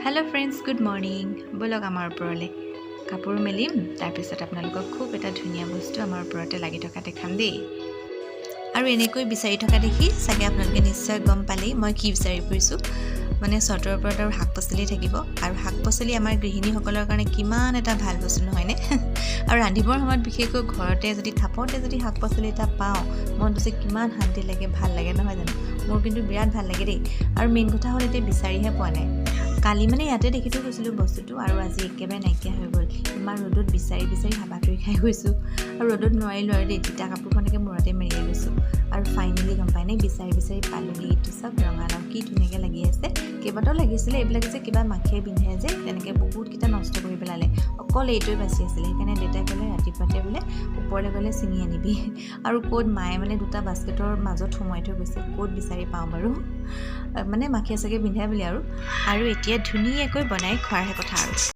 hello friends good morning बोलक आमार उपरले कापोर मेलिम तार पिছত आपनालोকক खूब एटा धुनिया बस्तु आमार उपरते लागि থকা देखाम दे আৰু এনেকৈ বিচাৰি থকা দেখি সাগে আপোনালোকে নিশ্চয় গম পালেই মই কি বিচাৰি ফুৰিছো মানে সটৰ ওপৰত আৰু শাক পাচলি থাকিব আৰু শাক পাচলি আমাৰ গৃহিণী সকলৰ কাৰণে কিমান এটা ভাল বস্তু নহয় নে আৰু ৰান্ধিবৰ সময়ত বিশেষকৈ ঘৰতে যদি থাপতে যদি শাক পাচলি এটা পাও মনটো যে কিমান শান্তি লাগে ভাল লাগে নহয় জানো মোৰ কিন্তু বিৰাট ভাল লাগে দেই আৰু মেইন কথা হ'ল এতে বিচাৰিহে পোৱা নাই কালি মানে ইয়াতে দেখি থৈ গৈছিলো বস্তুটো আৰু আজি একেবাৰে নাইকিয়া হৈ গ'ল ইমান ৰ'দত বিচাৰি হাবাটোই খাই গৈছো আৰু ৰ'দত নোৱাৰিলো আৰু দেই তিতা কাপোৰখনকে মূৰতে মেৰিয়াই লৈছো আৰু ফাইনালি গম পাই নাই বিচাৰি পালোগে এইটো সব ৰঙালাও কি ধুনীয়াকৈ লাগি আছে কেইবাটাও লাগিছিলে এইবিলাক যে কিবা মাখিয়ে বিন্ধে যে তেনেকৈ বহুত কিটা নষ্ট কৰি পেলালে অকল এইটোৱে বাচি আছিলে সেইকাৰণে দেউতাই ক'লে ৰাতিপুৱাতে বোলে ওপৰলৈ গ'লে ছিঙি আনিবি আৰু ক'ত মায়ে মানে দুটা বাস্কেটৰ মাজত সোমাই থৈ গৈছে ক'ত বিচাৰি পাওঁ বাৰু মানে মাখিয়ে চাগে বিন্ধাই বুলি আৰু এতিয়া ধুনীয়াকৈ বনাই খোৱাৰহে কথা আৰু